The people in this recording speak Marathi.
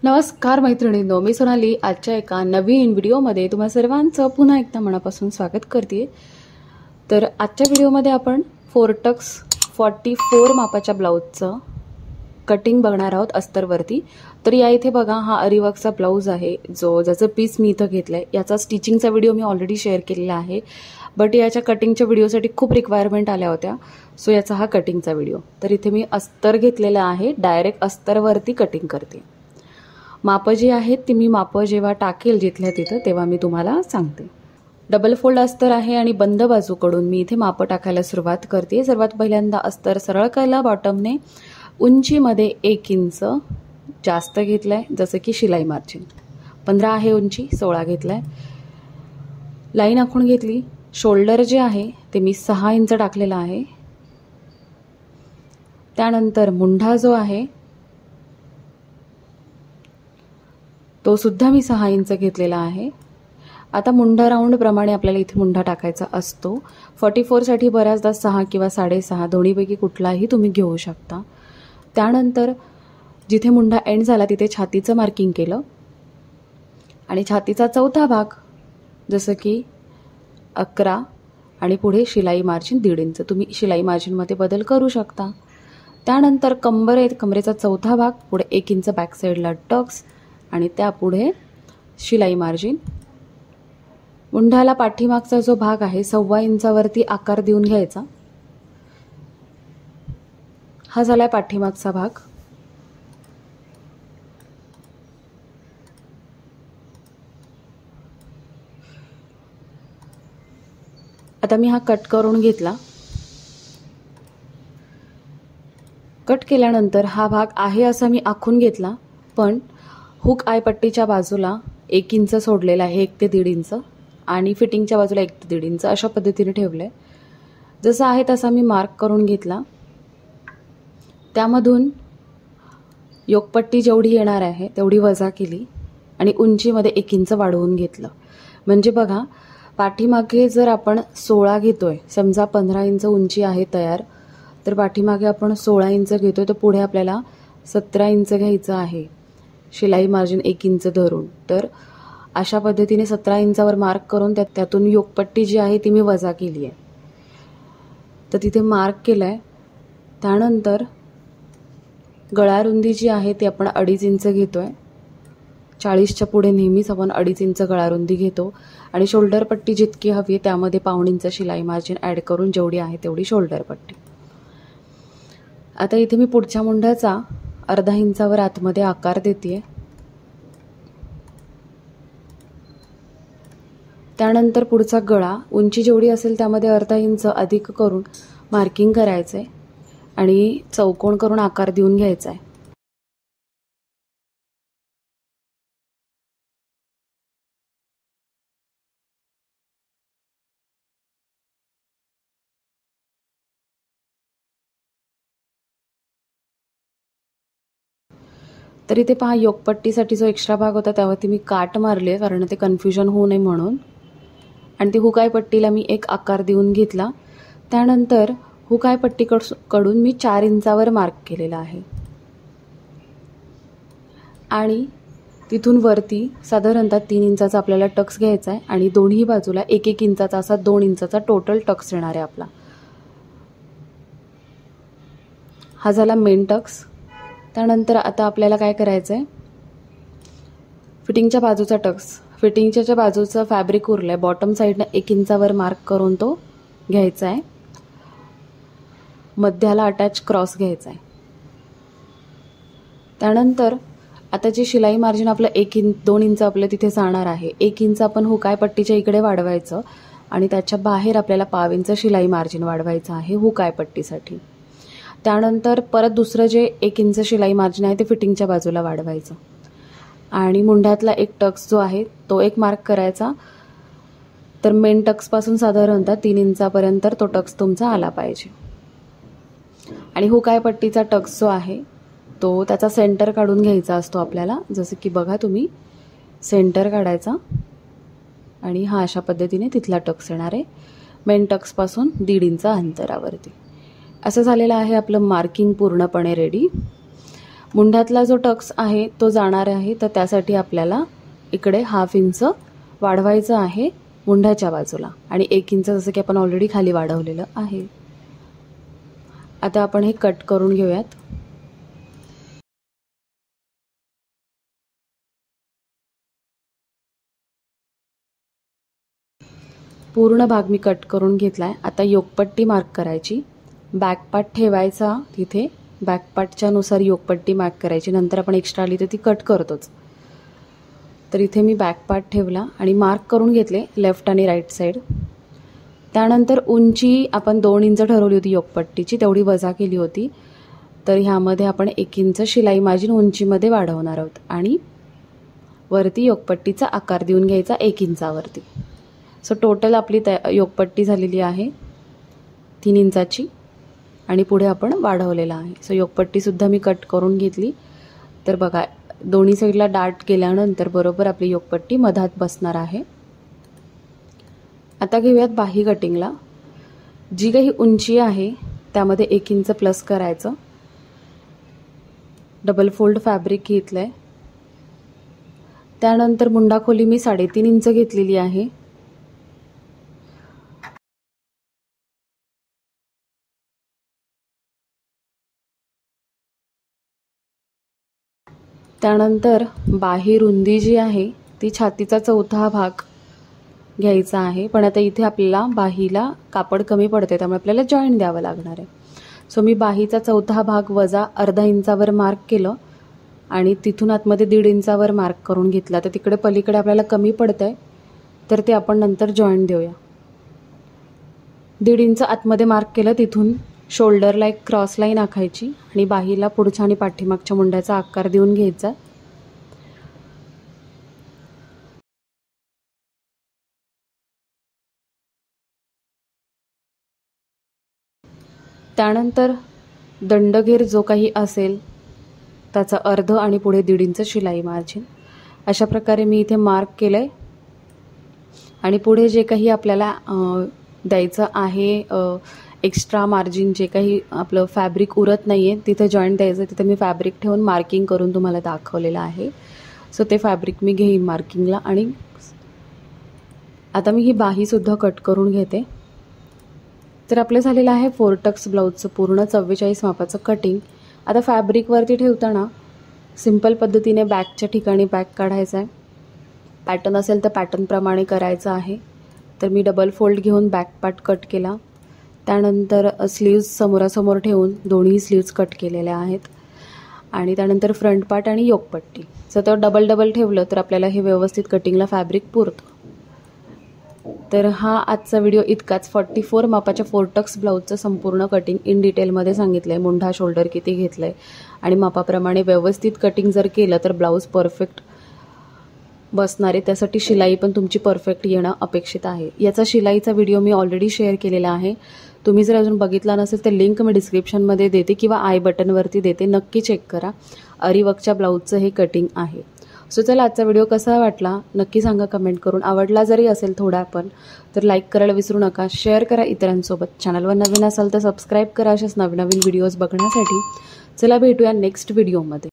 नमस्कार मैत्रिणींनो, मी सोनाली आजच्या एका नवीन व्हिडिओमध्ये तुम्हा सर्वांचं पुन्हा एकदा मनापासून स्वागत करते। तर आजच्या व्हिडिओमध्ये आपण 4टक्स 44 मापाच्या ब्लाउजचं कटिंग बघणार आहोत अस्तरवरती। तर या इथे बघा, हा अरीवर्कचा ब्लाउज आहे ज्याचं पीस मी इथं घेतलंय। याचा स्टिचिंगचा व्हिडिओ मी ऑलरेडी शेअर केलेला आहे, बट याच्या कटिंगच्या व्हिडिओसाठी खूप रिक्वायरमेंट आल्या होत्या, सो याचा हा कटिंगचा व्हिडिओ। तर इथे मी अस्तर घेतलेला आहे, डायरेक्ट अस्तरवरती कटिंग करते। मापं जी आहेत ती मी मापं जेव्हा टाकेल जिथल्या तिथं तेव्हा मी तुम्हाला सांगते। डबल फोल्ड अस्तर आहे आणि बंद बाजूकडून मी इथे मापं टाकायला सुरुवात करते। सर्वात पहिल्यांदा अस्तर सरळ केला बॉटमने, उंचीमध्ये 1 इंच जास्त घेतलाय, जसं की शिलाई मार्जिन 15 आहे उंची, 16 घेतलाय। लाईन आखून घेतली। शोल्डर जे आहे ते मी 6 इंच टाकलेला आहे। त्यानंतर मुंढा जो आहे तो सुद्धा मी 6 इंच घेतलेला आहे। आता मुंढा राऊंड प्रमाणे आपल्याला इथे मुंढा टाकायचा असतो। 44 साठी बऱ्याचदा 6 किंवा 6.5 दोन्हीपैकी कुठलाही तुम्ही घेऊ शकता। त्यानंतर जिथे मुंढा एंड झाला तिथे छातीचं मार्किंग केलं आणि छातीचा चौथा भाग जसं की 11 आणि पुढे शिलाई मार्जिन 1.5 इंच, तुम्ही शिलाई मार्जिनमध्ये बदल करू शकता। त्यानंतर कमरेचा चौथा भाग, पुढे 1 इंच बॅक साईडला टक्स आणि त्यापुढे शिलाई मार्जिन। मुंढ्याला पाठीमागचा जो भाग आहे 1.25 इंचावरती आकार देऊन घ्यायचा। हा झालाय पाठीमागचा भाग। आता मी हा कट करून घेतला। कट केल्यानंतर हा भाग आहे असा मी आखून घेतला, पण हुक आय पट्टीच्या बाजूला 1 इंच सोडलेला आहे, 1 ते 1.5 इंच, आणि फिटिंगच्या बाजूला 1 ते 1.5 इंच अशा पद्धतीने ठेवलंय। जसं आहे तसा मी मार्क करून घेतला। त्यामधून योकपट्टी जेवढी येणार आहे तेवढी वजा केली आणि उंचीमध्ये 1 इंच वाढवून घेतलं। म्हणजे बघा, पाठीमागे जर आपण 16 घेतोय, समजा 15 इंच उंची आहे तयार, तर पाठीमागे आपण 16 इंच घेतोय, तर पुढे आपल्याला 17 इंच घ्यायचं आहे शिलाई मार्जिन 1 इंच धरून। तर अशा पद्धतीने 17 इंचावर मार्क करून त्यातून योकपट्टी जी आहे ती मी वजा केली आहे। तर तिथे मार्क केलाय। त्यानंतर गळारुंदी जी आहे ती आपण 2.5 इंच घेतोय। 40च्या पुढे नेहमीच आपण 2.5 इंच गळारुंदी घेतो आणि शोल्डर पट्टी जितकी हवी त्यामध्ये 1.5 इंच शिलाई मार्जिन ॲड करून जेवढी आहे तेवढी शोल्डर पट्टी। आता इथे मी पुढच्या मुंढ्याचा 0.5 इंचावर आतमध्ये आकार देते। त्यानंतर पुढचा गळा उंची जेवढी असेल त्यामध्ये 0.5 इंच अधिक करून मार्किंग करायचंय आणि चौकोन करून आकार देऊन घ्यायचा आहे। तर इथे पहा, योकपट्टीसाठी जो एक्स्ट्रा भाग होता त्यावरती मी काट मारले, कारण ते कन्फ्युजन होऊ नये म्हणून, आणि ती हुकाय पट्टीला मी एक आकार देऊन घेतला। त्यानंतर हुकाय पट्टीकडून मी 4 इंचावर मार्क केलेला आहे आणि तिथून वरती साधारणतः 3 इंचाचा आपल्याला टक्स घ्यायचा आहे आणि दोन्ही बाजूला 1-1 इंचाचा असा 2 इंचाचा टोटल टक्स येणार आहे आपला। हा झाला मेन टक्स। त्यानंतर आता आपल्याला काय करायचं आहे, फिटिंगच्या बाजूचा टक्स, फिटिंगच्या बाजूचं फॅब्रिक उरलंय बॉटम साईडनं 1 इंचावर मार्क करून तो घ्यायचा आहे। मध्याला अटॅच क्रॉस घ्यायचा आहे। त्यानंतर आता जे शिलाई मार्जिन आपलं 2 इंच आपलं तिथे जाणार आहे, 1 इंच आपण हुकाय पट्टीच्या इकडे वाढवायचं आणि त्याच्या बाहेर आपल्याला 1.5 इंच शिलाई मार्जिन वाढवायचं आहे हुकाय पट्टीसाठी। त्यानंतर परत दुसरं जे 1 इंच शिलाई मार्जिन आहे ते फिटिंगच्या बाजूला वाढवायचं आणि मुंढ्यातला एक टक्स जो आहे तो एक मार्क करायचा। तर मेन टक्सपासून साधारणतः 3 इंचापर्यंत तो टक्स तुमचा आला पाहिजे। आणि हुकाय पट्टीचा टक्स जो आहे तो त्याचा सेंटर काढून घ्यायचा असतो आपल्याला, जसं की बघा तुम्ही सेंटर काढायचा आणि हा अशा पद्धतीने तिथला टक्स येणार आहे मेन टक्सपासून 1.5 इंच अंतरावरती। असं झालेलं आहे आपलं मार्किंग पूर्णपणे रेडी। मुंढ्यातला जो टक्स आहे तो जाणार आहे, तर त्यासाठी आपल्याला इकडे 1/2 इंच वाढवायचं आहे मुंढ्याच्या बाजूला आणि 1 इंच जसं की आपण ऑलरेडी खाली वाढवलेलं आहे. आता आपण हे कट करून घेऊयात. पूर्ण भाग मी कट करून घेतलाय. आता योगपट्टी मार्क करायची, बॅक पार्ट ठेवायचा तिथे, बॅक पार्टच्या नुसार योगपट्टी मार्क करायची. नंतर आपण एक्स्ट्रा आली तर ती कट करतोच. तर इथे मी बॅक पार्ट ठेवला आणि मार्क करून घेतले लेफ्ट आणि राईट साईड. त्यानंतर उंची आपण 2 इंच ठरवली होती योगपट्टीची, तेवढी वजा केली होती. तर ह्यामध्ये आपण 1 इंच शिलाई मार्जिन उंचीमध्ये वाढवणार आहोत आणि वरती योगपट्टीचा आकार देऊन घ्यायचा 1 इंचावरती. सो टोटल आपली योगपट्टी झालेली आहे 3 इंचाची आणि पुढे आपण वाढवलेला आहे. सो योगपट्टीसुद्धा मी कट करून घेतली. तर बघा, दोन्ही साईडला डाट केल्यानंतर बरोबर आपली योगपट्टी मधात बसणार आहे. आता घेऊयात बाही कटिंगला. जी काही उंची आहे त्यामध्ये 1 इंच प्लस करायचं. डबल फोल्ड फॅब्रिक घेतलंय. त्यानंतर मुंडा खोली मी 3.5 इंच घेतलेली आहे. त्यानंतर बाही रुंदी जी आहे ती छातीचा 4था भाग घ्यायचा आहे. पण आता इथे आपल्याला बाहीला कापड कमी पडते, त्यामुळे आपल्याला जॉईंट द्यावं लागणार आहे. सो मी बाहीचा 4था भाग वजा अर्धा इंचावर मार्क केलं आणि तिथून आतमध्ये 1.5 इंचावर मार्क करून घेतला. तर तिकडे पलीकडे आपल्याला कमी पडतंय, तर ते आपण नंतर जॉईंट देऊया. 1.5 इंच आतमध्ये मार्क केलं, तिथून शोल्डरला एक क्रॉस लाईन आखायची आणि बाहीला पुढच्या आणि पाठीमागच्या मुंड्याचा आकार देऊन घ्यायचा. त्यानंतर दंडघेर जो काही असेल त्याचा अर्ध आणि पुढे 1.5 इंच शिलाई मार्जिन अशा प्रकारे मी इथे मार्क केलंय. आणि पुढे जे काही आपल्याला द्यायचं आहे एक्स्ट्रा मार्जिन, जे काही आपलं फॅब्रिक उरत नाही आहे तिथे जॉईंट द्यायचं, तिथे मी फॅब्रिक ठेवून मार्किंग करून तुम्हाला दाखवलेलं आहे. सो ते फॅब्रिक मी घेईन मार्किंगला. आणि आता मी ही बाहीसुद्धा कट करून घेते. तर आपलं झालेलं आहे 4 टक्स ब्लाऊजचं पूर्ण 44 मापाचं कटिंग. आता फॅब्रिकवरती ठेवताना सिंपल पद्धतीने बॅकच्या ठिकाणी बॅक काढायचा आहे. पॅटर्न असेल तर पॅटर्नप्रमाणे करायचं आहे. तर मी डबल फोल्ड घेऊन बॅक पार्ट कट केला. त्यानंतर स्लीव्ज समोरासमोर ठेवून दोन्ही स्लीव्ज कट केलेल्या आहेत. आणि त्यानंतर फ्रंट पार्ट आणि योगपट्टी. जर तो डबल ठेवलं तर आपल्याला हे व्यवस्थित कटिंगला फॅब्रिक पुरतं. तर हा आजचा व्हिडिओ इतकाच. 44 मापाच्या 4 टक्स ब्लाऊजचं संपूर्ण कटिंग इन डिटेलमध्ये सांगितलं आहे. मुंढा शोल्डर किती घेतलं आहे आणि मापाप्रमाणे व्यवस्थित कटिंग जर केलं तर ब्लाऊज परफेक्ट बसणार आहे. त्यासाठी शिलाई पण तुमची परफेक्ट येणं अपेक्षित आहे. याचा शिलाईचा व्हिडिओ मी ऑलरेडी शेअर केलेला आहे. तुम्ही जर अजून बघितला नसेल तर लिंक मी डिस्क्रिप्शनमध्ये देते किंवा आय बटनवरती देते, नक्की चेक करा. अरीवर्कच्या ब्लाऊजचं हे कटिंग आहे. सो चला, आजचा व्हिडिओ कसा वाटला नक्की सांगा कमेंट करून. आवडला जरी असेल थोडा पण तर लाईक करायला विसरू नका. शेअर करा इतरांसोबत. चॅनलवर नवीन असाल तर सबस्क्राईब करा अशाच नवीन व्हिडिओज बघण्यासाठी. चला भेटूया नेक्स्ट व्हिडिओमध्ये.